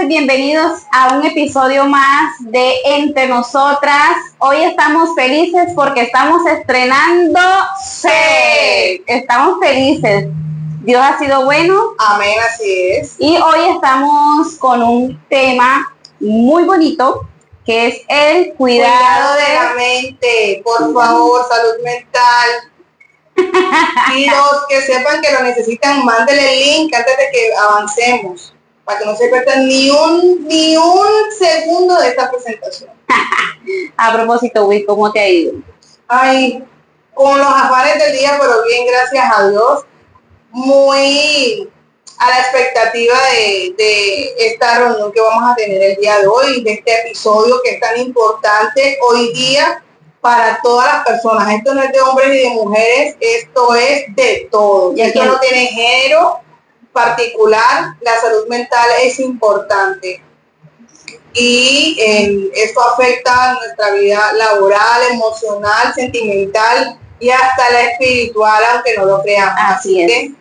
bienvenidos a un episodio más de Entre Nosotras. Hoy estamos felices porque estamos estrenando set. Estamos felices. Dios ha sido bueno. Amén, así es. Y hoy estamos con un tema muy bonito, que es el cuidado de la mente. Por favor, salud mental. Y los que sepan que lo necesitan, mándenle el link antes de que avancemos, para que no se pierdan ni un segundo de esta presentación. A propósito, Will, ¿cómo te ha ido? Ay, con los afanes del día, pero bien, gracias a Dios. Muy a la expectativa de esta reunión que vamos a tener el día de hoy, de este episodio que es tan importante hoy día para todas las personas. Esto no es de hombres ni de mujeres, esto es de todos. Y esto no tiene género particular, la salud mental es importante. Y esto afecta nuestra vida laboral, emocional, sentimental y hasta la espiritual, aunque no lo creamos. Así es.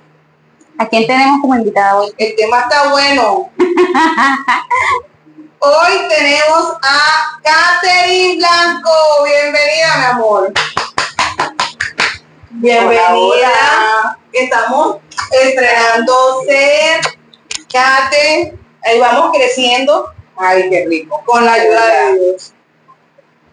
¿A quién tenemos como invitada hoy? El tema está bueno. Hoy tenemos a Katherine Blanco. Bienvenida, mi amor. Bienvenida. Hola. Estamos estrenando ser. Kate, ahí vamos creciendo. Ay, qué rico. Con la ayuda de Dios.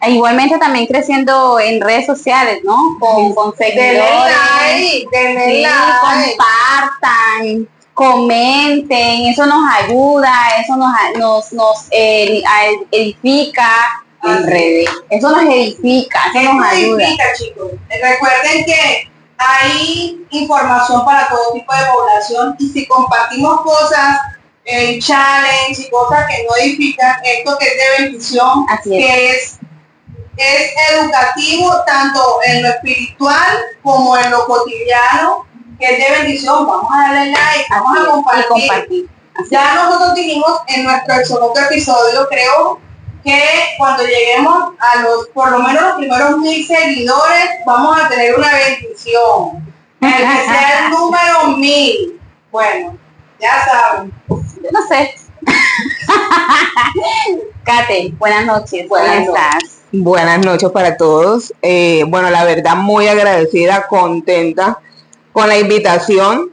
Igualmente también creciendo en redes sociales, ¿no? Con seguidores. Denle like. Compartan, comenten, eso nos ayuda, eso nos edifica en redes. Eso nos edifica, eso nos ayuda. Edifica, chicos. Recuerden que hay información para todo tipo de población y si compartimos cosas, challenge y cosas que no edifican, esto que es de bendición, que es educativo tanto en lo espiritual como en lo cotidiano, que es de bendición, vamos a darle like, vamos a compartir. Ya nosotros dijimos en nuestro segundo episodio, creo que cuando lleguemos a por lo menos los primeros 1000 seguidores, vamos a tener una bendición. El que sea el número 1000. Bueno, ya saben. Yo no sé. Kate, buenas noches. ¿Cómo estás? Buenas noches para todos. Bueno, la verdad muy agradecida, contenta con la invitación,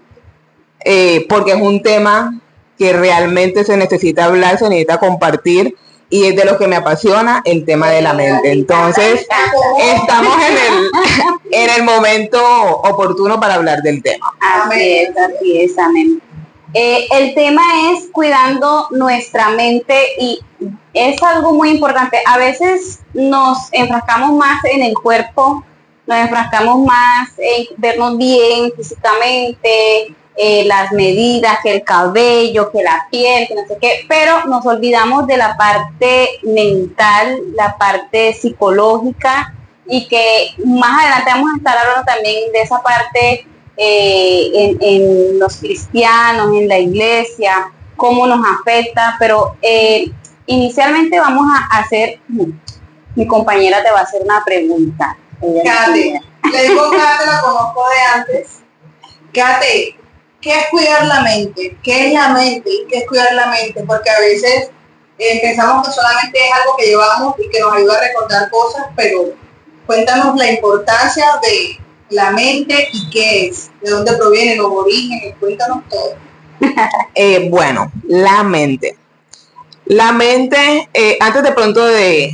porque es un tema que realmente se necesita hablar, se necesita compartir y es de lo que me apasiona, el tema de la mente. Entonces, estamos en el momento oportuno para hablar del tema. Así es, amén. El tema es cuidando nuestra mente y es algo muy importante. A veces nos enfrascamos más en el cuerpo, nos enfrascamos más en vernos bien físicamente, las medidas, que el cabello, que la piel, que no sé qué, pero nos olvidamos de la parte mental, la parte psicológica y que más adelante vamos a estar hablando también de esa parte en los cristianos, en la iglesia, cómo nos afecta, pero inicialmente vamos a hacer, mi compañera te va a hacer una pregunta. Kate, le digo Kate, la conozco de antes. Kate, ¿qué es cuidar la mente? ¿Qué es la mente y qué es cuidar la mente? Porque a veces pensamos que solamente es algo que llevamos y que nos ayuda a recordar cosas, pero cuéntanos la importancia de la mente y qué es, de dónde proviene, los orígenes, cuéntanos todo. Bueno, la mente. La mente, antes de pronto de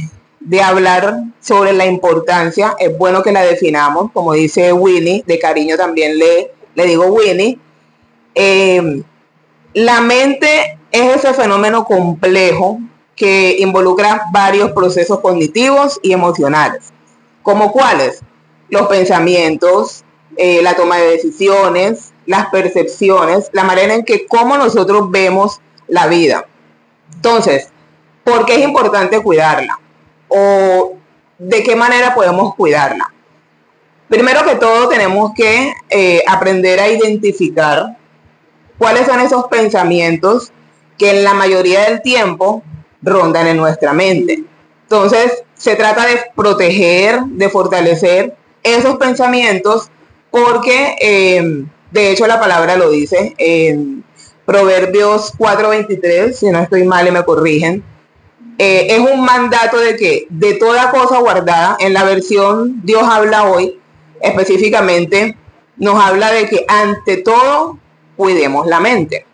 hablar sobre la importancia, es bueno que la definamos, como dice Winnie, de cariño también le digo Winnie. La mente es ese fenómeno complejo que involucra varios procesos cognitivos y emocionales. ¿Como cuáles? Los pensamientos, la toma de decisiones, las percepciones, la manera en que cómo nosotros vemos la vida. Entonces, ¿por qué es importante cuidarla? ¿O de qué manera podemos cuidarla? Primero que todo, tenemos que aprender a identificar cuáles son esos pensamientos que en la mayoría del tiempo rondan en nuestra mente. Entonces, se trata de proteger, de fortalecer esos pensamientos porque, de hecho, la palabra lo dice, Proverbios 4:23, si no estoy mal y me corrigen, es un mandato de que de toda cosa guardada, en la versión Dios habla hoy, específicamente nos habla de que ante todo cuidemos la mente,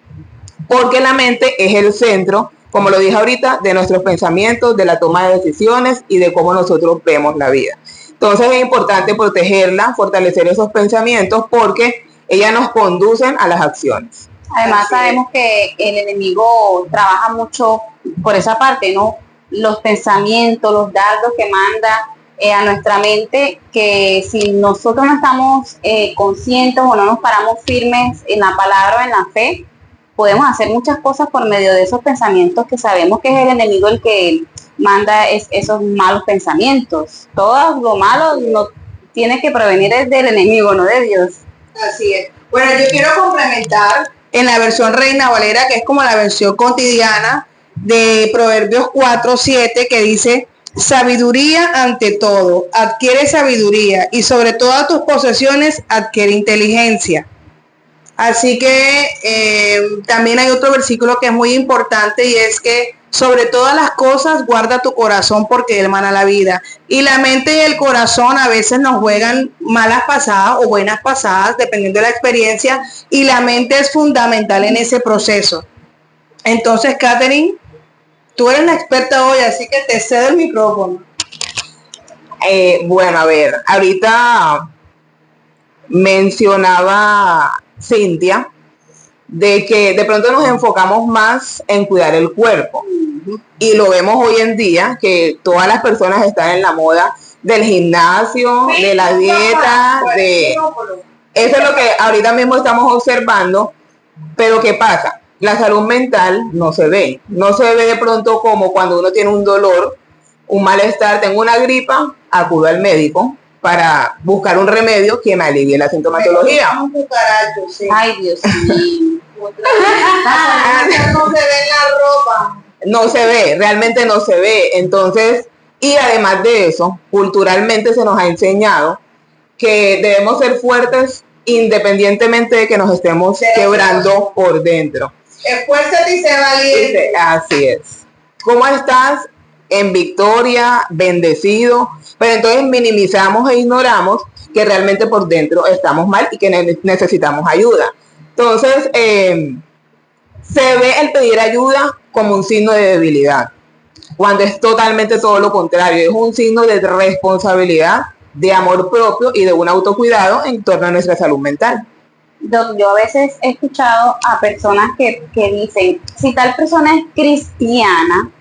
porque la mente es el centro, como lo dije ahorita, de nuestros pensamientos, de la toma de decisiones y de cómo nosotros vemos la vida. Entonces es importante protegerla, fortalecer esos pensamientos, porque ellas nos conducen a las acciones. Además sabemos que el enemigo trabaja mucho por esa parte, ¿no? Los pensamientos, los dardos que manda a nuestra mente, que si nosotros no estamos conscientes o no nos paramos firmes en la palabra o en la fe, podemos hacer muchas cosas por medio de esos pensamientos que sabemos que es el enemigo el que manda esos malos pensamientos. Todo lo malo no tiene que provenir del enemigo, no de Dios. Así es. Bueno, yo quiero complementar en la versión Reina Valera, que es como la versión cotidiana de Proverbios 4:7, que dice: sabiduría ante todo, adquiere sabiduría, y sobre todas tus posesiones adquiere inteligencia. Así que también hay otro versículo que es muy importante, y es que sobre todas las cosas guarda tu corazón, porque él mana la vida. Y la mente y el corazón a veces nos juegan malas pasadas o buenas pasadas, dependiendo de la experiencia, y la mente es fundamental en ese proceso. Entonces, Catherine, tú eres la experta hoy, así que te cedo el micrófono. Bueno, a ver, ahorita mencionaba Cintia de que de pronto nos enfocamos más en cuidar el cuerpo, y lo vemos hoy en día que todas las personas están en la moda del gimnasio, de la dieta, de eso es lo que ahorita mismo estamos observando. Pero ¿qué pasa? La salud mental no se ve de pronto como cuando uno tiene un dolor, un malestar, tengo una gripa, acudo al médico para buscar un remedio que me alivie la sintomatología. Ay, Dios mío. No se ve en la ropa. No se ve, realmente no se ve. Entonces, y además de eso, culturalmente se nos ha enseñado que debemos ser fuertes independientemente de que nos estemos quebrando por dentro. Esfuérzate y sé valiente. Así es. ¿Cómo estás? En victoria, bendecido. Pero entonces minimizamos e ignoramos que realmente por dentro estamos mal y que necesitamos ayuda. Entonces, se ve el pedir ayuda como un signo de debilidad, cuando es totalmente todo lo contrario. Es un signo de responsabilidad, de amor propio y de un autocuidado en torno a nuestra salud mental. Yo a veces he escuchado a personas que dicen, si tal persona es cristiana,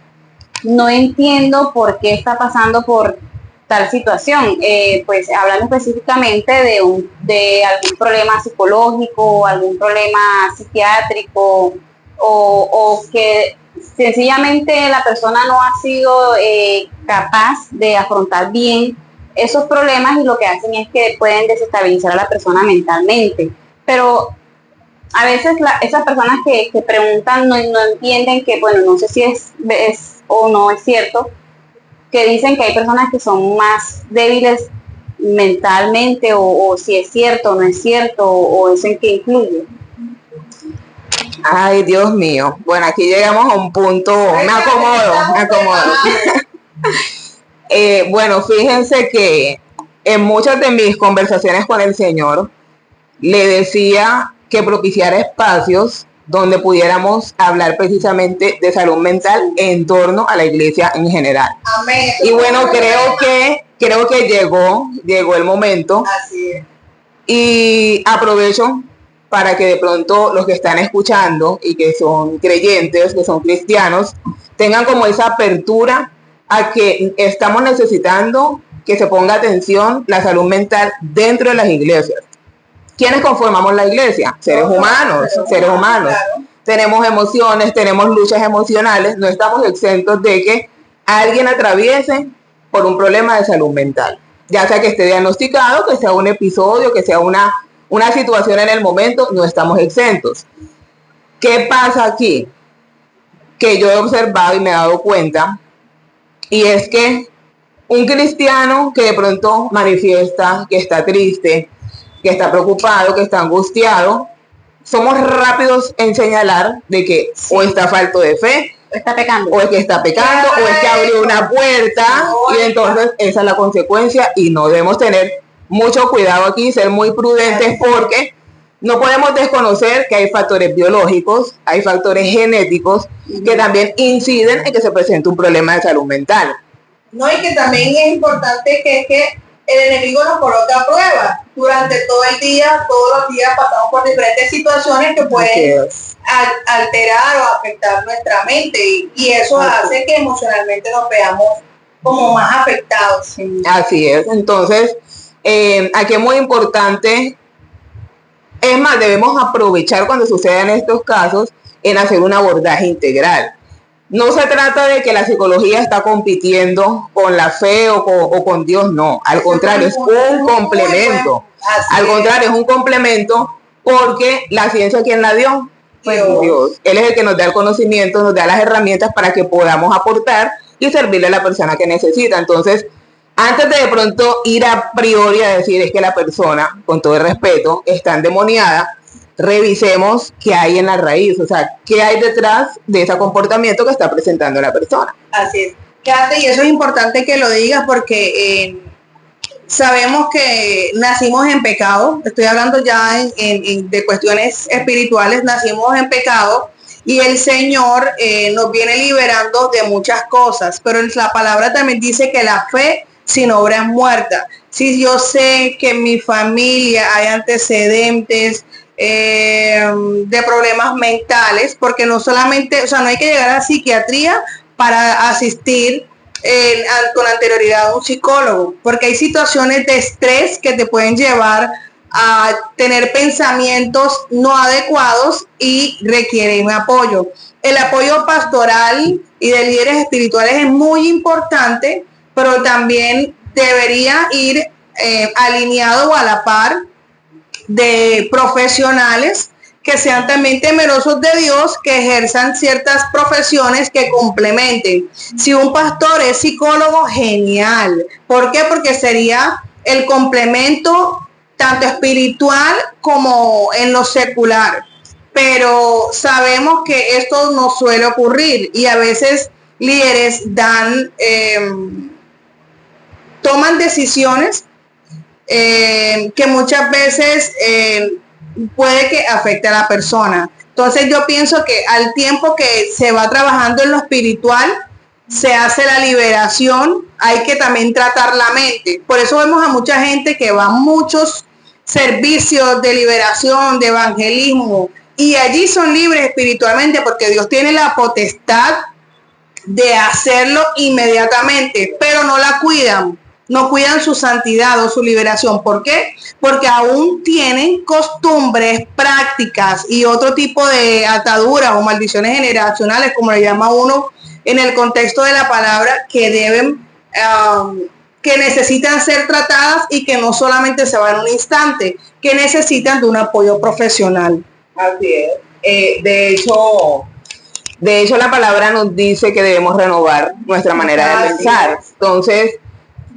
no entiendo por qué está pasando por tal situación. Pues hablando específicamente de algún problema psicológico, algún problema psiquiátrico, o que sencillamente la persona no ha sido capaz de afrontar bien esos problemas, y lo que hacen es que pueden desestabilizar a la persona mentalmente. Pero a veces esas personas que preguntan no entienden que, bueno, no sé si es o no es cierto, que dicen que hay personas que son más débiles mentalmente, o si es cierto o no es cierto, o es en qué influye. Ay, Dios mío. Bueno, aquí llegamos a un punto, me acomodo. Bueno, fíjense que en muchas de mis conversaciones con el Señor le decía que propiciara espacios donde pudiéramos hablar precisamente de salud mental en torno a la iglesia en general. Amén. Y bueno, creo que llegó el momento. Así es. Y aprovecho para que de pronto los que están escuchando y que son creyentes, que son cristianos, tengan como esa apertura a que estamos necesitando que se ponga atención la salud mental dentro de las iglesias. ¿Quiénes conformamos la iglesia? Seres humanos. Claro. Tenemos emociones, tenemos luchas emocionales, no estamos exentos de que alguien atraviese por un problema de salud mental, ya sea que esté diagnosticado, que sea un episodio, que sea una situación en el momento, no estamos exentos. ¿Qué pasa aquí? Que yo he observado y me he dado cuenta, y es que un cristiano que de pronto manifiesta que está triste, que está preocupado, que está angustiado, somos rápidos en señalar de que o está falto de fe, está pecando, o es que está pecando, o es que abrió una puerta, y entonces esa es la consecuencia, y no debemos tener mucho cuidado aquí, ser muy prudentes, porque no podemos desconocer que hay factores biológicos, hay factores genéticos que también inciden en que se presente un problema de salud mental. No, y que también es importante que el enemigo nos coloca a prueba. Durante todo el día, todos los días pasamos por diferentes situaciones que pueden alterar o afectar nuestra mente, y eso hace que emocionalmente nos veamos como más afectados. Así es. Entonces, aquí es muy importante, es más, debemos aprovechar cuando sucedan estos casos en hacer un abordaje integral. No se trata de que la psicología está compitiendo con la fe o con Dios, no. Al contrario, es un complemento. Al contrario, es un complemento, porque la ciencia, ¿quién la dio? Pues Dios. Él es el que nos da el conocimiento, nos da las herramientas para que podamos aportar y servirle a la persona que necesita. Entonces, antes de pronto ir a priori a decir es que la persona, con todo el respeto, está endemoniada, revisemos qué hay en la raíz, o sea, qué hay detrás de ese comportamiento que está presentando la persona. Así es. Quédate, y eso es importante que lo digas, porque sabemos que nacimos en pecado. Estoy hablando ya de cuestiones espirituales. Nacimos en pecado y el Señor nos viene liberando de muchas cosas, pero la palabra también dice que la fe sin obra es muerta. Si yo sé que en mi familia hay antecedentes de problemas mentales, porque no solamente, o sea, no hay que llegar a psiquiatría para asistir con anterioridad a un psicólogo, porque hay situaciones de estrés que te pueden llevar a tener pensamientos no adecuados y requieren apoyo. El apoyo pastoral y de líderes espirituales es muy importante, pero también debería ir alineado o a la par de profesionales que sean también temerosos de Dios, que ejerzan ciertas profesiones que complementen. Si un pastor es psicólogo, genial. ¿Por qué? Porque sería el complemento tanto espiritual como en lo secular. Pero sabemos que esto no suele ocurrir, y a veces líderes toman decisiones que muchas veces puede que afecte a la persona. Entonces yo pienso que al tiempo que se va trabajando en lo espiritual, se hace la liberación, hay que también tratar la mente. Por eso vemos a mucha gente que va a muchos servicios de liberación, de evangelismo, y allí son libres espiritualmente, porque Dios tiene la potestad de hacerlo inmediatamente, pero no la cuidan. No cuidan su santidad o su liberación. ¿Por qué? Porque aún tienen costumbres, prácticas y otro tipo de ataduras o maldiciones generacionales, como le llama uno en el contexto de la palabra, que deben, que necesitan ser tratadas, y que no solamente se van en un instante, que necesitan de un apoyo profesional. Así es. De hecho, la palabra nos dice que debemos renovar nuestra manera de pensar. Entonces,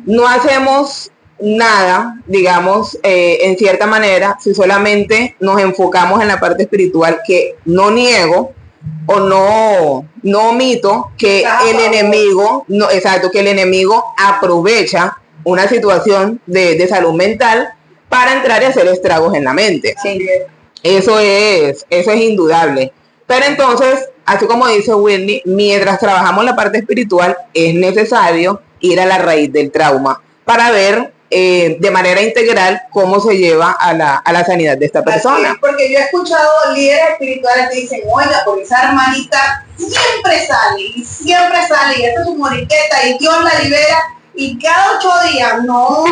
no hacemos nada, digamos, en cierta manera, si solamente nos enfocamos en la parte espiritual, que no niego o no omito que el enemigo, que el enemigo aprovecha una situación de salud mental para entrar y hacer estragos en la mente. Sí. Eso es indudable. Pero entonces, así como dice Whitney, mientras trabajamos la parte espiritual, es necesario ir a la raíz del trauma para ver de manera integral cómo se lleva a la sanidad de esta persona. Así, porque yo he escuchado líderes espirituales que dicen, oiga, porque esa hermanita siempre sale, y esta es su moriqueta, y Dios la libera, y cada 8 días, no,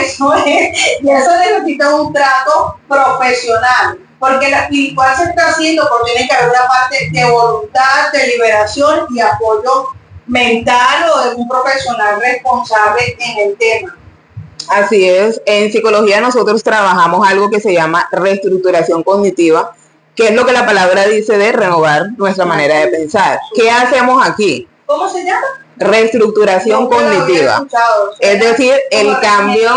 eso eso necesita un trato profesional, porque la espiritual se está haciendo, porque tiene que haber una parte de voluntad, de liberación y apoyo mental, o de un profesional responsable en el tema. Así es. En psicología nosotros trabajamos algo que se llama reestructuración cognitiva, que es lo que la palabra dice de renovar nuestra manera de pensar. ¿Qué hacemos aquí? ¿Cómo se llama? Reestructuración Nunca lo había cognitiva. escuchado. Es decir, Como el cambio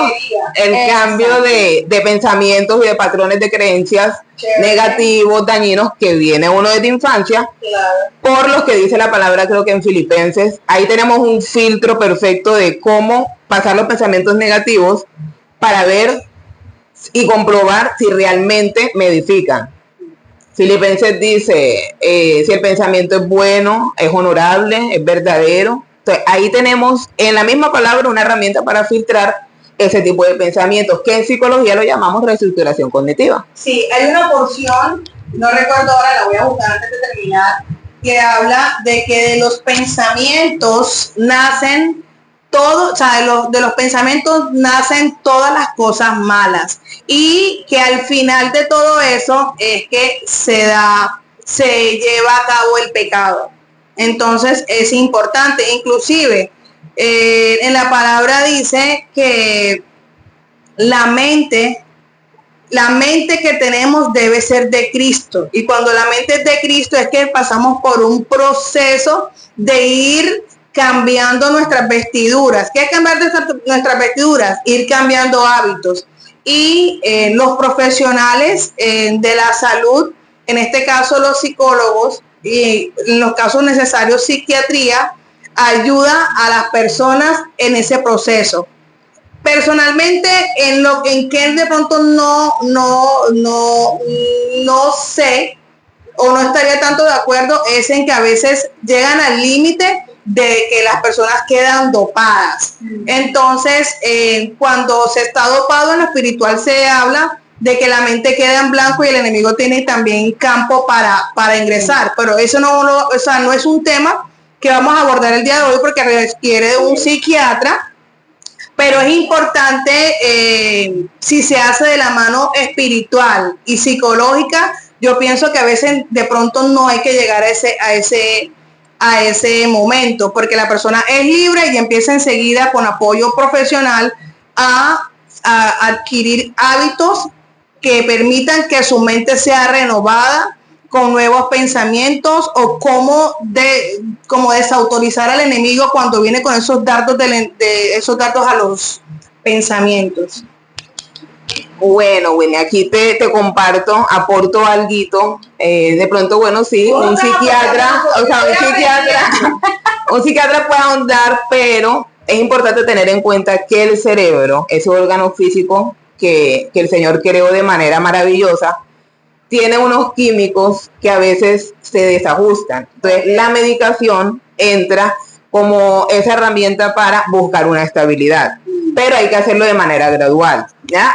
Exacto. de pensamientos y de patrones de creencias Chévere. negativos, dañinos, que viene uno desde infancia, Claro. por los que dice la palabra, creo que en Filipenses. Ahí tenemos un filtro perfecto de cómo pasar los pensamientos negativos para ver y comprobar si realmente me edifican. Filipenses dice, si el pensamiento es bueno, es honorable, es verdadero. Entonces, ahí tenemos en la misma palabra una herramienta para filtrar ese tipo de pensamientos, que en psicología lo llamamos reestructuración cognitiva. Sí, hay una porción, no recuerdo ahora, la voy a buscar antes de terminar, que habla de que de los pensamientos nacen todo, o sea, de los pensamientos nacen todas las cosas malas, y que al final de todo eso es que se lleva a cabo el pecado. Entonces es importante, inclusive en la palabra dice que la mente que tenemos debe ser de Cristo, y cuando la mente es de Cristo es que pasamos por un proceso de ir cambiando nuestras vestiduras. ¿Qué es cambiar nuestras vestiduras? Ir cambiando hábitos. Y los profesionales de la salud, en este caso los psicólogos, y en los casos necesarios psiquiatría, ayuda a las personas en ese proceso. Personalmente, en que de pronto no sé o no estaría tanto de acuerdo es en que a veces llegan al límite de que las personas quedan dopadas. Entonces, cuando se está dopado en lo espiritual, se habla de que la mente queda en blanco y el enemigo tiene también campo para ingresar. Pero eso no es un tema que vamos a abordar el día de hoy, porque requiere de un psiquiatra. Pero es importante, si se hace de la mano espiritual y psicológica, yo pienso que a veces de pronto no hay que llegar a ese momento, porque la persona es libre y empieza enseguida con apoyo profesional a adquirir hábitos que permitan que su mente sea renovada con nuevos pensamientos, o cómo desautorizar al enemigo cuando viene con esos dardos esos dardos a los pensamientos. Bueno, Winnie, aquí te comparto, aporto alguito. De pronto, bueno, sí, un psiquiatra puede ahondar, pero es importante tener en cuenta que el cerebro, ese órgano físico que el Señor creó de manera maravillosa, tiene unos químicos que a veces se desajustan. Entonces, la medicación entra como esa herramienta para buscar una estabilidad, pero hay que hacerlo de manera gradual, ¿ya?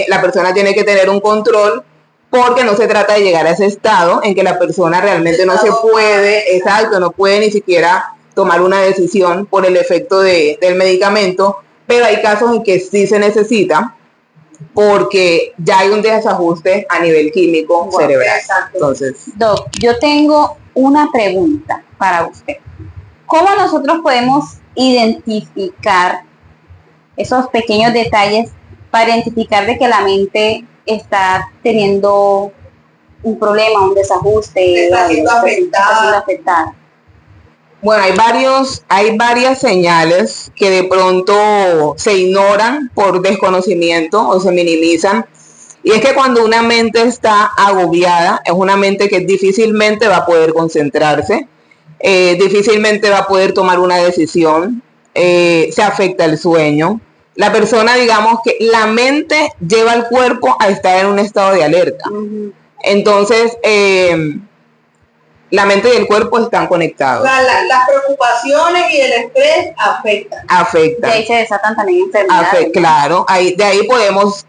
La persona tiene que tener un control, porque no se trata de llegar a ese estado en que la persona realmente no se puede, exacto, no puede ni siquiera tomar una decisión por el efecto del medicamento, pero hay casos en que sí se necesita, porque ya hay un desajuste a nivel químico cerebral. Exacto. Entonces, Doc, yo tengo una pregunta para usted. ¿Cómo nosotros podemos identificar esos pequeños detalles para identificar de que la mente está teniendo un problema, un desajuste, Está siendo afectada? bueno, hay varias señales que de pronto se ignoran por desconocimiento o se minimizan. Y es que cuando una mente está agobiada, es una mente que difícilmente va a poder concentrarse, difícilmente va a poder tomar una decisión, se afecta el sueño. La persona, digamos que la mente lleva al cuerpo a estar en un estado de alerta. Entonces, la mente y el cuerpo están conectados. Las preocupaciones y el estrés afectan. De ahí se desatan también enfermedades. Claro, de ahí podemos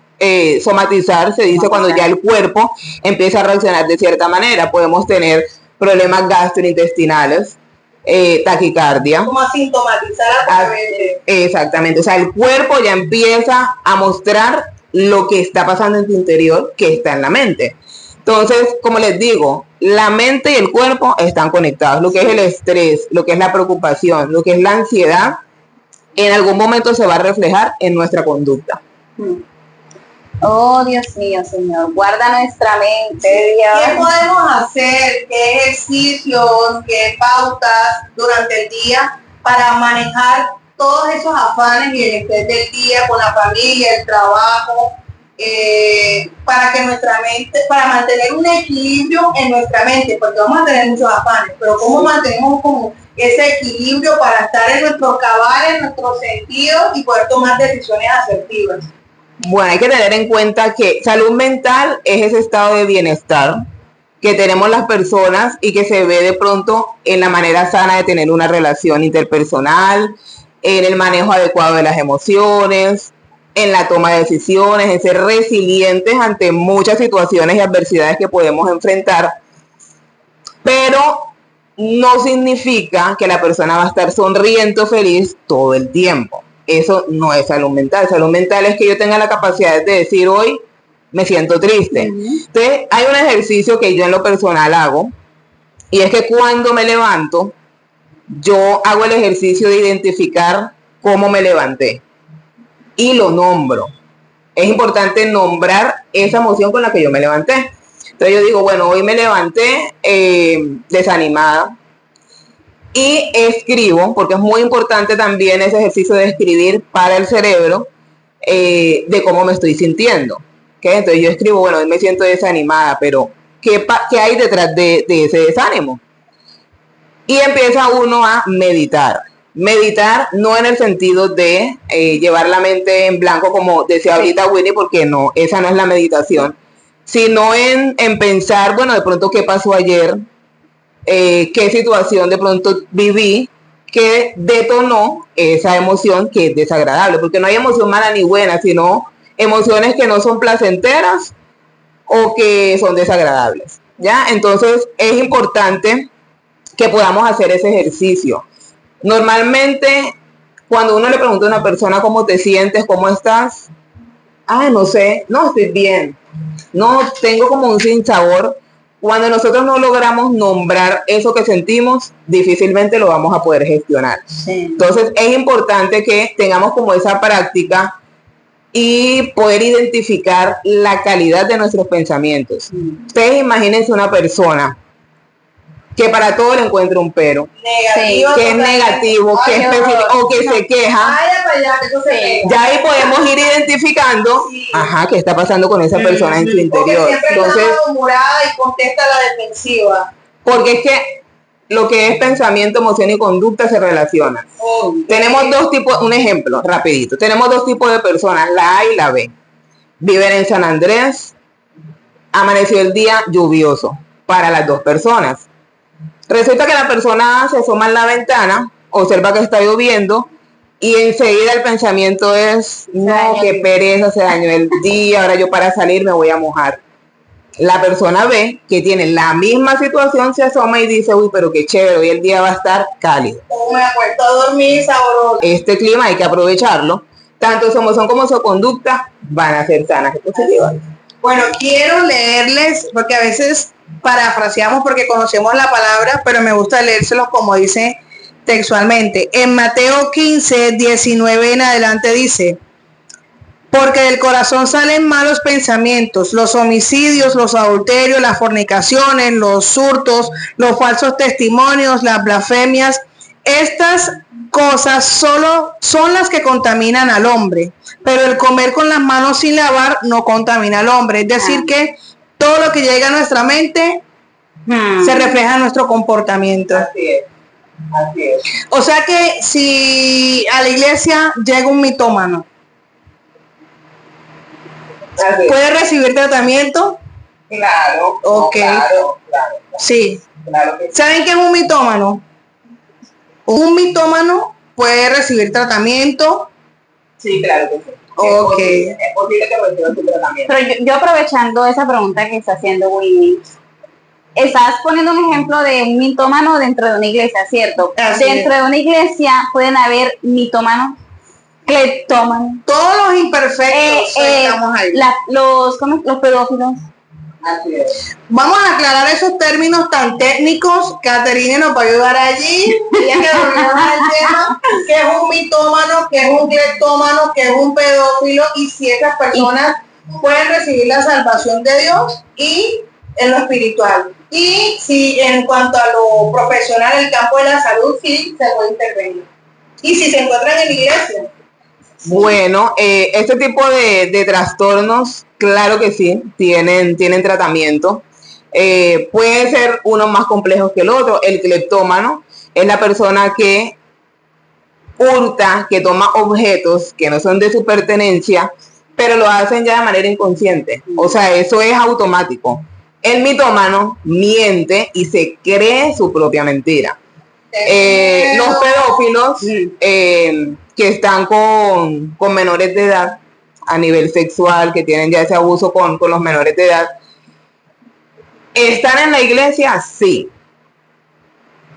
somatizar, se dice, cuando ya el cuerpo empieza a reaccionar de cierta manera. Podemos tener problemas gastrointestinales, taquicardia. Como a sintomatizar a través de... Exactamente, o sea, el cuerpo ya empieza a mostrar lo que está pasando en tu interior, que está en la mente. Entonces, como les digo, la mente y el cuerpo están conectados. Lo que es el estrés, lo que es la preocupación, lo que es la ansiedad, en algún momento se va a reflejar en nuestra conducta. Oh, Dios mío, Señor, guarda nuestra mente, ¿Qué Dios. podemos hacer? ¿Qué ejercicios? ¿Qué pautas durante el día para manejar todos esos afanes y el estrés del día con la familia, el trabajo, para que nuestra mente, para mantener un equilibrio en nuestra mente, porque vamos a tener muchos afanes, pero cómo mantenemos como ese equilibrio para estar en nuestro cabal, en nuestros sentidos y poder tomar decisiones asertivas? Bueno, hay que tener en cuenta que salud mental es ese estado de bienestar que tenemos las personas y que se ve de pronto en la manera sana de tener una relación interpersonal, en el manejo adecuado de las emociones, en la toma de decisiones, en ser resilientes ante muchas situaciones y adversidades que podemos enfrentar, pero no significa que la persona va a estar sonriendo feliz todo el tiempo. Eso no es salud mental. Salud mental es que yo tenga la capacidad de decir hoy me siento triste. Entonces, hay un ejercicio que yo en lo personal hago, y es que cuando me levanto, yo hago el ejercicio de identificar cómo me levanté y lo nombro. Es importante nombrar esa emoción con la que yo me levanté. Entonces yo digo, bueno, hoy me levanté desanimada, y escribo, porque es muy importante también ese ejercicio de escribir para el cerebro, de cómo me estoy sintiendo. ¿Okay? Entonces yo escribo, bueno, hoy me siento desanimada, pero ¿qué hay detrás de ese desánimo? Y empieza uno a meditar. Meditar no en el sentido de llevar la mente en blanco, como decía ahorita Winnie, porque no, esa no es la meditación, sino en pensar, bueno, de pronto qué pasó ayer, qué situación de pronto viví que detonó esa emoción que es desagradable, porque no hay emoción mala ni buena, sino emociones que no son placenteras o que son desagradables, ¿ya? Entonces es importante que podamos hacer ese ejercicio. Normalmente, cuando uno le pregunta a una persona cómo te sientes, cómo estás, no sé, no estoy bien, no, tengo como un sinsabor. Cuando nosotros no logramos nombrar eso que sentimos, difícilmente lo vamos a poder gestionar. Sí. Entonces es importante que tengamos como esa práctica y poder identificar la calidad de nuestros pensamientos. Ustedes imagínense una persona que para todo le encuentra un pero, negativo, que es negativo, que es específico, o que se queja. Ya ahí podemos ir identificando, qué está pasando con esa persona en su interior. Entonces, murada y contesta a la defensiva. Porque es que lo que es pensamiento, emoción y conducta se relacionan. Tenemos dos tipos, un ejemplo rapidito. Tenemos dos tipos de personas, la A y la B. Viven en San Andrés, amaneció el día lluvioso para las dos personas. Resulta que la persona se asoma en la ventana, observa que está lloviendo y enseguida el pensamiento es, no, qué pereza, se dañó el día, ahora yo para salir me voy a mojar. La persona B, que tiene la misma situación, se asoma y dice, uy, pero qué chévere, hoy el día va a estar cálido. Me acuesto a dormir sabroso. Este clima hay que aprovecharlo. Tanto su emoción como su conducta van a ser sanas y positivas. Bueno, quiero leerles, porque a veces parafraseamos porque conocemos la palabra, pero me gusta leérselos como dice textualmente. En Mateo 15, 19 en adelante dice, porque del corazón salen malos pensamientos, los homicidios, los adulterios, las fornicaciones, los hurtos, los falsos testimonios, las blasfemias. Estas cosas solo son las que contaminan al hombre, pero el comer con las manos sin lavar no contamina al hombre. Es decir que todo lo que llega a nuestra mente se refleja en nuestro comportamiento. Así es. Así es. O sea que si a la iglesia llega un mitómano, ¿puede recibir tratamiento? Claro. Ok. No, claro. Sí. Claro que sí. ¿Saben qué es un mitómano? Un mitómano puede recibir tratamiento. Sí, claro que sí. Ok. Es posible que reciba su tratamiento. Pero yo aprovechando esa pregunta que está haciendo Winnie, estás poniendo un ejemplo de un mitómano dentro de una iglesia, ¿cierto? Así dentro de una iglesia pueden haber mitómanos, cleptómanos, Todos los imperfectos estamos ahí. los pedófilos. Así es. Vamos a aclarar esos términos tan técnicos. Caterine nos va a ayudar allí. Ella que domina el tema, que es un mitómano, que es un cleptómano, que es un pedófilo, y si esas personas pueden recibir la salvación de Dios y en lo espiritual. Y si en cuanto a lo profesional, el campo de la salud, sí se puede intervenir. Y si se encuentran en la iglesia. Bueno, este tipo de trastornos, claro que sí, tienen tratamiento. Puede ser uno más complejo que el otro. El cleptómano es la persona que hurta, que toma objetos que no son de su pertenencia, pero lo hacen ya de manera inconsciente. O sea, eso es automático. El mitómano miente y se cree su propia mentira. Los pedófilos que están con menores de edad a nivel sexual, que tienen ya ese abuso con los menores de edad, ¿están en la iglesia? Sí.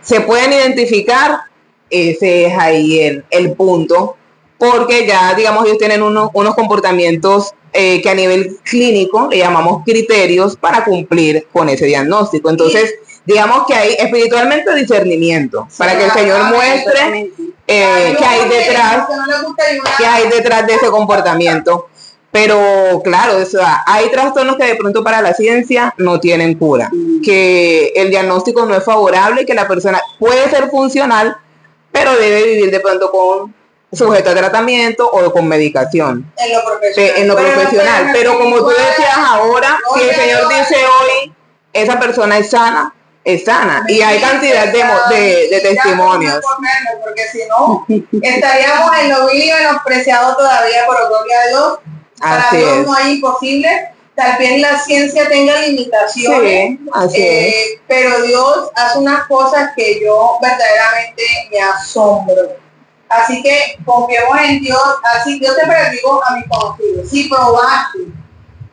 ¿Se pueden identificar? Ese es ahí el punto, porque ya, digamos, ellos tienen unos comportamientos que a nivel clínico le llamamos criterios para cumplir con ese diagnóstico. Entonces, digamos que hay espiritualmente discernimiento, para que el Señor muestre qué hay detrás de ese comportamiento. Pero claro, o sea, hay trastornos que de pronto para la ciencia no tienen cura, que el diagnóstico no es favorable, que la persona puede ser funcional, pero debe vivir de pronto sujeto a tratamiento o con medicación. En lo profesional. Pero como tú decías ahora, si el Señor dice hoy, esa persona es sana, y hay cantidad de testimonios. Porque si no, estaríamos en lo vil y menospreciado todavía, pero gloria a Dios. Para Dios no hay imposible. Tal vez la ciencia tenga limitaciones, pero Dios hace unas cosas que yo verdaderamente me asombro. Así que confiemos en Dios. Así yo te digo a mis conocidos, si probaste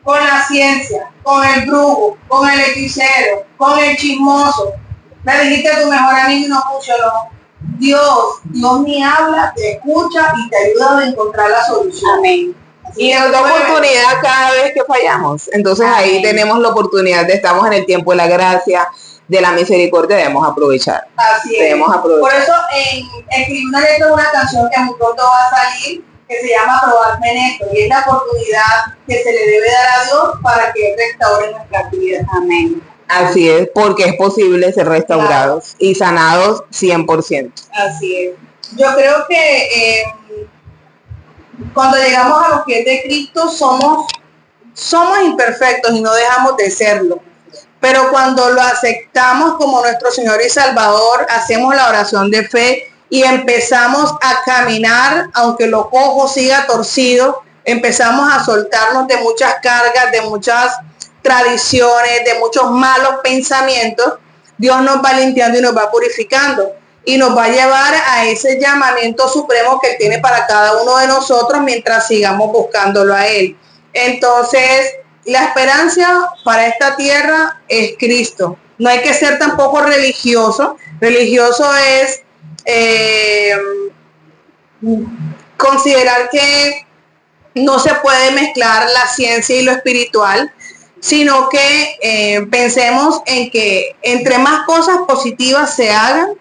con la ciencia, con el brujo, con el hechicero, con el chismoso, le dijiste a tu mejor amigo y no funcionó, Dios ni habla, te escucha y te ayuda a encontrar la solución. Amén. Y nos da oportunidad cada vez que fallamos. Entonces ahí tenemos la oportunidad estamos en el tiempo de la gracia, de la misericordia, debemos aprovechar. Así es. Por eso escribí una canción que muy pronto va a salir, que se llama Probarme en esto, y es la oportunidad que se le debe dar a Dios para que restaure nuestra vida. Amén. Así es, porque es posible ser restaurados y sanados 100%. Así es. Yo creo que cuando llegamos a los pies de Cristo somos imperfectos y no dejamos de serlo. Pero cuando lo aceptamos como nuestro Señor y Salvador, hacemos la oración de fe y empezamos a caminar, aunque lo cojo siga torcido, empezamos a soltarnos de muchas cargas, de muchas tradiciones, de muchos malos pensamientos. Dios nos va limpiando y nos va purificando y nos va a llevar a ese llamamiento supremo que Él tiene para cada uno de nosotros mientras sigamos buscándolo a Él. Entonces, la esperanza para esta tierra es Cristo. No hay que ser tampoco religioso. Religioso es considerar que no se puede mezclar la ciencia y lo espiritual, sino que pensemos en que entre más cosas positivas se hagan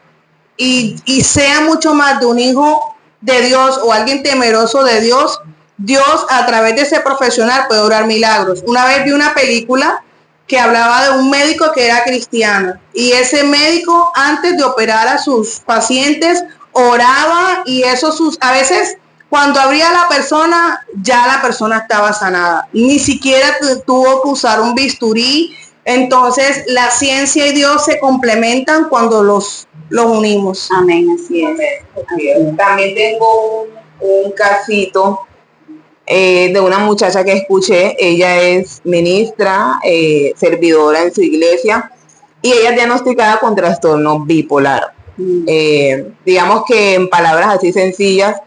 y sea mucho más de un hijo de Dios o alguien temeroso de Dios, Dios a través de ese profesional puede obrar milagros. Una vez vi una película que hablaba de un médico que era cristiano y ese médico antes de operar a sus pacientes oraba y eso a veces cuando abría la persona ya la persona estaba sanada, ni siquiera tuvo que usar un bisturí. Entonces la ciencia y Dios se complementan cuando los unimos. Amén, así es. También tengo un casito de una muchacha que escuché. Ella es ministra, servidora en su iglesia, y ella es diagnosticada con trastorno bipolar. Digamos que en palabras así sencillas,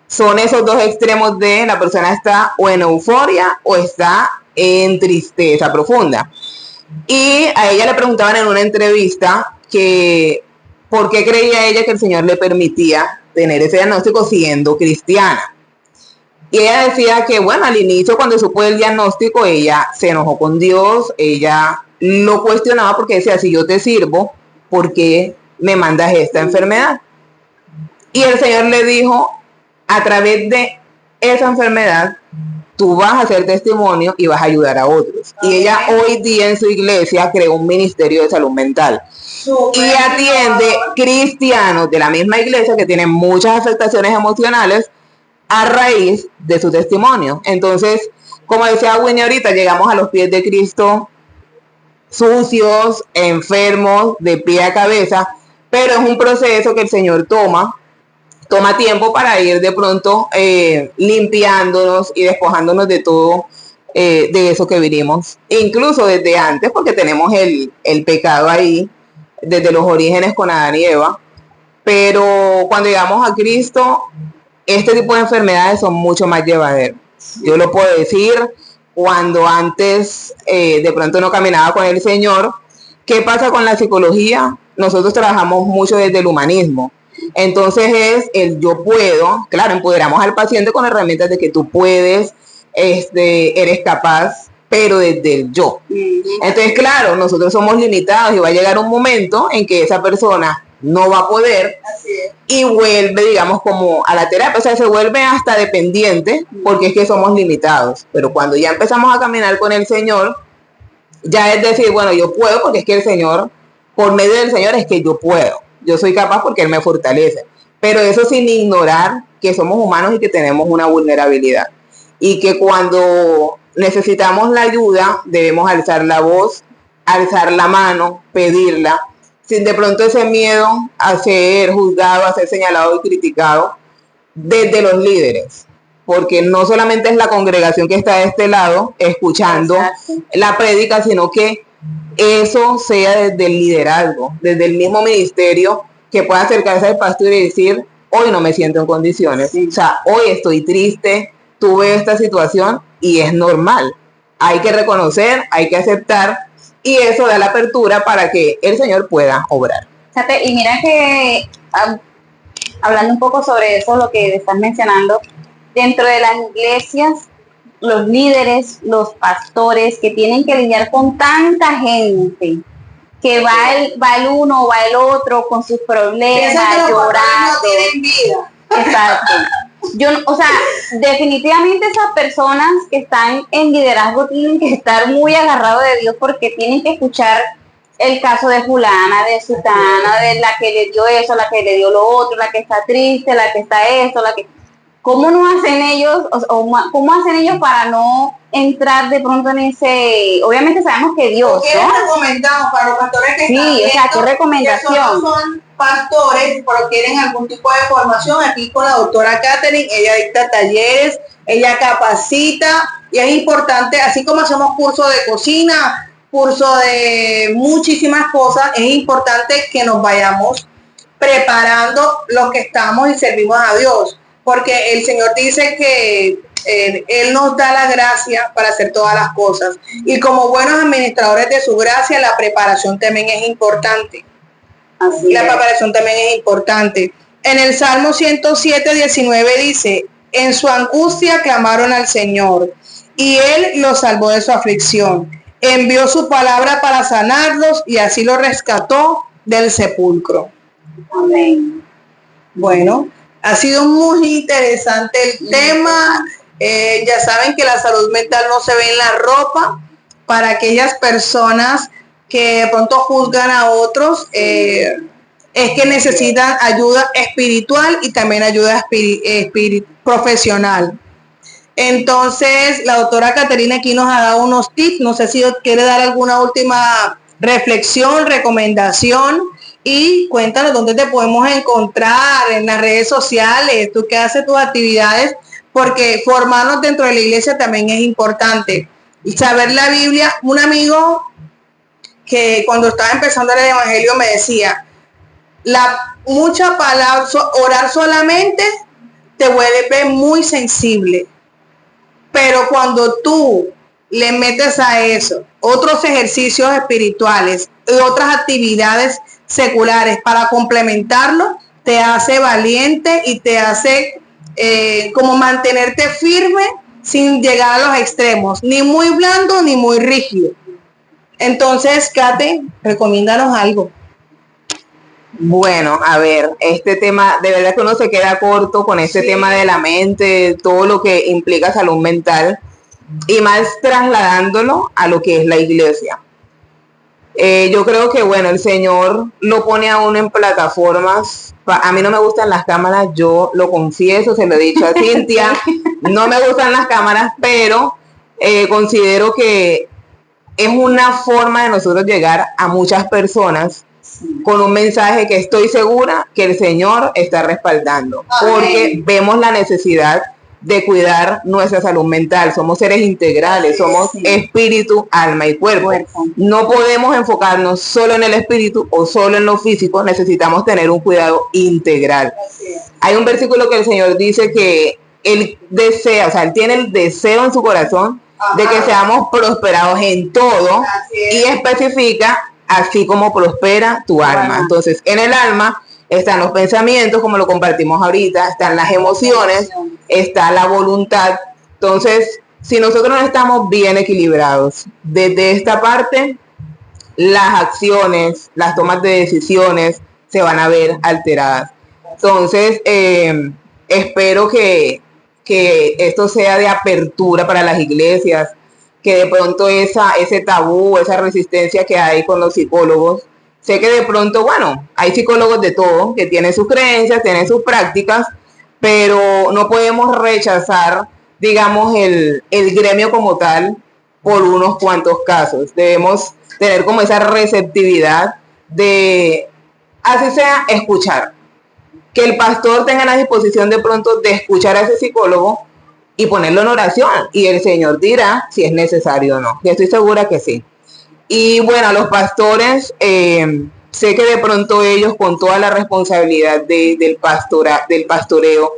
son esos dos extremos de la persona está o en euforia o está en tristeza profunda. Y a ella le preguntaban en una entrevista que por qué creía ella que el Señor le permitía tener ese diagnóstico siendo cristiana. Y ella decía que, bueno, al inicio cuando supo el diagnóstico, ella se enojó con Dios, ella lo cuestionaba porque decía, si yo te sirvo, ¿por qué me mandas esta enfermedad? Y el Señor le dijo, a través de esa enfermedad, tú vas a hacer testimonio y vas a ayudar a otros. Y ella hoy día en su iglesia creó un ministerio de salud mental. Y atiende cristianos de la misma iglesia que tienen muchas afectaciones emocionales a raíz de su testimonio. Entonces, como decía Winnie ahorita, llegamos a los pies de Cristo sucios, enfermos, de pie a cabeza, pero es un proceso que el Señor toma tiempo para ir de pronto limpiándonos y despojándonos de todo de eso que vinimos, incluso desde antes, porque tenemos el pecado ahí, desde los orígenes con Adán y Eva, pero cuando llegamos a Cristo, este tipo de enfermedades son mucho más llevaderas. Yo lo puedo decir, cuando antes de pronto no caminaba con el Señor. ¿Qué pasa con la psicología? Nosotros trabajamos mucho desde el humanismo. Entonces es el yo puedo, claro, empoderamos al paciente con herramientas de que tú puedes, eres capaz, pero desde el yo. Entonces, claro, nosotros somos limitados y va a llegar un momento en que esa persona no va a poder y vuelve, digamos, como a la terapia, o sea, se vuelve hasta dependiente porque es que somos limitados. Pero cuando ya empezamos a caminar con el Señor, ya es decir, bueno, yo puedo porque es que el Señor, por medio del Señor es que yo puedo. Yo soy capaz porque Él me fortalece. Pero eso sin ignorar que somos humanos y que tenemos una vulnerabilidad. Y que cuando necesitamos la ayuda, debemos alzar la voz, alzar la mano, pedirla, sin de pronto ese miedo a ser juzgado, a ser señalado y criticado desde los líderes. Porque no solamente es la congregación que está de este lado escuchando la prédica, sino que eso sea desde el liderazgo, desde el mismo ministerio, que pueda acercarse al pastor y decir, hoy no me siento en condiciones, o sea, hoy estoy triste, tuve esta situación y es normal. Hay que reconocer, hay que aceptar y eso da la apertura para que el Señor pueda obrar. Y mira que, hablando un poco sobre eso, lo que estás mencionando, dentro de las iglesias, los líderes, los pastores que tienen que lidiar con tanta gente, que va el uno, va el otro con sus problemas, llorando. No tienen vida. Exacto. O sea, definitivamente esas personas que están en liderazgo tienen que estar muy agarrados de Dios porque tienen que escuchar el caso de fulana, de sutana, de la que le dio eso, la que le dio lo otro, la que está triste, la que está esto, la que... ¿Cómo no hacen ellos, cómo hacen ellos para no entrar de pronto en ese... Obviamente sabemos que Dios, ¿qué recomendamos para los pastores que están sí, o sea, ¿qué recomendación? Que son pastores, pero quieren algún tipo de formación? Aquí con la doctora Catherine, ella dicta talleres, ella capacita, y es importante, así como hacemos cursos de cocina, cursos de muchísimas cosas, es importante que nos vayamos preparando los que estamos y servimos a Dios. Porque el Señor dice que Él nos da la gracia para hacer todas las cosas. Y como buenos administradores de su gracia, la preparación también es importante. Preparación también es importante. En el Salmo 107, 19 dice, en su angustia clamaron al Señor y Él los salvó de su aflicción. Envió su palabra para sanarlos y así los rescató del sepulcro. Amén. Bueno, ha sido muy interesante el tema. Ya saben que la salud mental no se ve en la ropa. Para aquellas personas que de pronto juzgan a otros, es que necesitan ayuda espiritual y también ayuda profesional. Entonces, la doctora Caterina aquí nos ha dado unos tips. No sé si quiere dar alguna última reflexión, recomendación. Y cuéntanos dónde te podemos encontrar en las redes sociales, tú que haces tus actividades, porque formarnos dentro de la iglesia también es importante. Y saber la Biblia, un amigo que cuando estaba empezando el evangelio me decía, mucha palabra, orar solamente te vuelve muy sensible, pero cuando tú le metes a eso otros ejercicios espirituales y otras actividades seculares para complementarlo, te hace valiente y te hace como mantenerte firme sin llegar a los extremos, ni muy blando ni muy rígido. Entonces, Kate, recomiéndanos algo. Bueno, a ver, este tema, de verdad que uno se queda corto con este tema de la mente, todo lo que implica salud mental, y más trasladándolo a lo que es la iglesia. Yo creo que, bueno, el Señor lo pone a uno en plataformas. A mí no me gustan las cámaras, yo lo confieso, se lo he dicho a Cintia, no me gustan las cámaras, pero considero que es una forma de nosotros llegar a muchas personas con un mensaje que estoy segura que el Señor está respaldando, porque vemos la necesidad de cuidar nuestra salud mental. Somos seres integrales, somos espíritu, alma y cuerpo. No podemos enfocarnos solo en el espíritu o solo en lo físico, necesitamos tener un cuidado integral. Hay un versículo que el Señor dice que Él desea, o sea, Él tiene el deseo en su corazón de que seamos prosperados en todo y especifica así como prospera tu alma. Entonces, en el alma están los pensamientos, como lo compartimos ahorita, están las emociones, está la voluntad. Entonces, si nosotros no estamos bien equilibrados, desde esta parte, las acciones, las tomas de decisiones se van a ver alteradas. Entonces, espero que esto sea de apertura para las iglesias, que de pronto ese tabú, esa resistencia que hay con los psicólogos, sé que de pronto, bueno, hay psicólogos de todo, que tienen sus creencias, tienen sus prácticas, pero no podemos rechazar, digamos, el gremio como tal por unos cuantos casos. Debemos tener como esa receptividad de, así sea, escuchar. Que el pastor tenga la disposición de pronto de escuchar a ese psicólogo y ponerlo en oración, y el Señor dirá si es necesario o no. Yo estoy segura que sí. Y bueno, los pastores, sé que de pronto ellos, con toda la responsabilidad del pastoreo,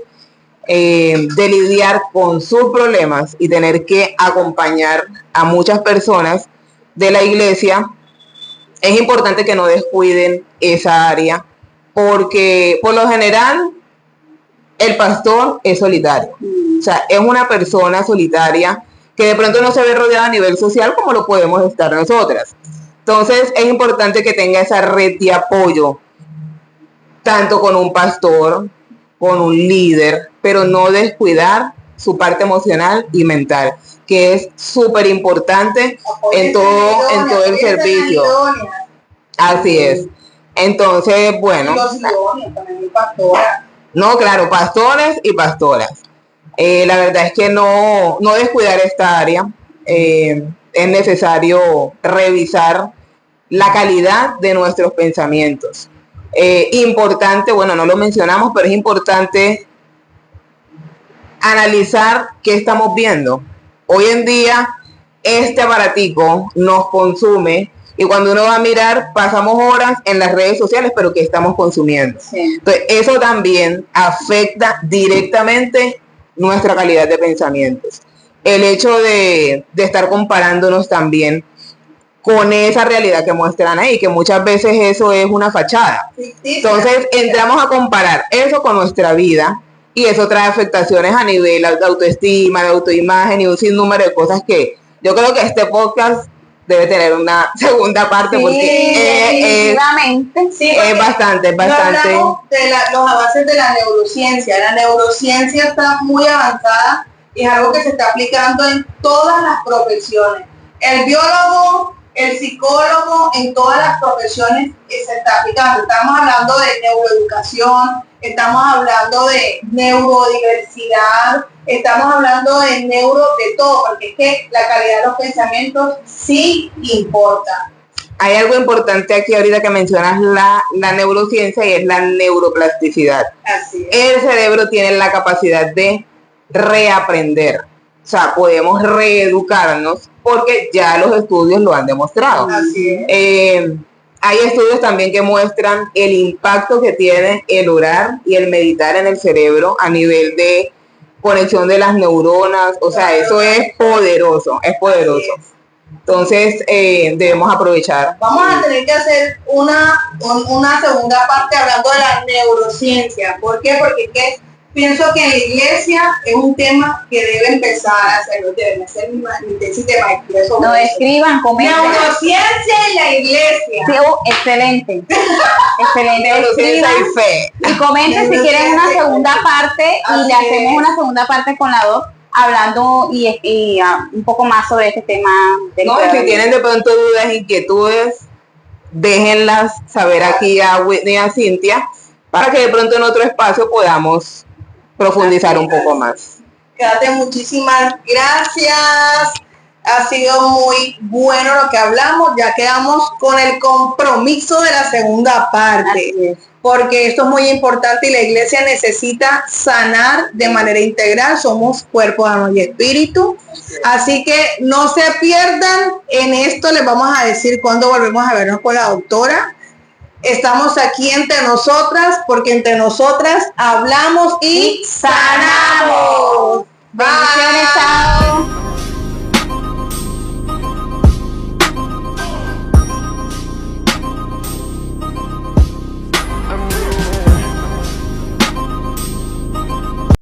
de lidiar con sus problemas y tener que acompañar a muchas personas de la iglesia, es importante que no descuiden esa área, porque por lo general el pastor es solitario. O sea, es una persona solitaria que de pronto no se ve rodeada a nivel social como lo podemos estar nosotras. Entonces es importante que tenga esa red de apoyo, tanto con un pastor, con un líder, pero no descuidar su parte emocional y mental, que es súper importante en todo el servicio. Así es. Entonces, bueno. No, claro, pastores y pastoras. La verdad es que no descuidar esta área. Es necesario revisar la calidad de nuestros pensamientos. Importante, bueno, no lo mencionamos, pero es importante analizar qué estamos viendo. Hoy en día, este aparatico nos consume, y cuando uno va a mirar, pasamos horas en las redes sociales, pero ¿qué estamos consumiendo? Entonces, eso también afecta directamente nuestra calidad de pensamientos. El hecho de estar comparándonos también con esa realidad que muestran ahí, que muchas veces eso es una fachada. Entonces, entramos a comparar eso con nuestra vida, y eso trae afectaciones a nivel de autoestima, de autoimagen y un sinnúmero de cosas que yo creo que este podcast debe tener una segunda parte, porque es bastante. No hablamos de los avances de la neurociencia. La neurociencia está muy avanzada y es algo que se está aplicando en todas las profesiones. El biólogo, el psicólogo, en todas las profesiones se está aplicando. Estamos hablando de neuroeducación, estamos hablando de neurodiversidad, estamos hablando de neuro de todo, porque es que la calidad de los pensamientos sí importa. Hay algo importante aquí ahorita que mencionas la neurociencia, y es la neuroplasticidad. Así es. El cerebro tiene la capacidad de reaprender. O sea, podemos reeducarnos porque ya los estudios lo han demostrado. Así es. Hay estudios también que muestran el impacto que tiene el orar y el meditar en el cerebro a nivel de conexión de las neuronas. O sea, eso es poderoso, es poderoso. Entonces, debemos aprovechar. Vamos a tener que hacer una segunda parte hablando de la neurociencia. ¿Por qué? Porque es que pienso que en la iglesia es un tema que debe empezar a hacerlo, deben hacer mi tesis de maestría sobre No, eso. escriban, comenten. Neurociencia en la iglesia. Sí, excelente. Excelente. Neurociencia Escriban y fe. y comenten si quieren una segunda parte, y le hacemos una segunda parte con la 2, hablando un poco más sobre este tema. No, si tienen de pronto dudas, inquietudes, déjenlas saber aquí a Whitney y a Cintia para que de pronto en otro espacio podamos profundizar un poco más. Quédate, muchísimas gracias. Ha sido muy bueno lo que hablamos. Ya quedamos con el compromiso de la segunda parte, porque esto es muy importante y la iglesia necesita sanar de manera integral. Somos cuerpo, alma y espíritu. Así que no se pierdan en esto. Les vamos a decir cuándo volvemos a vernos con la doctora. Estamos aquí entre nosotras, porque entre nosotras hablamos y sanamos. Bendiciones, chao.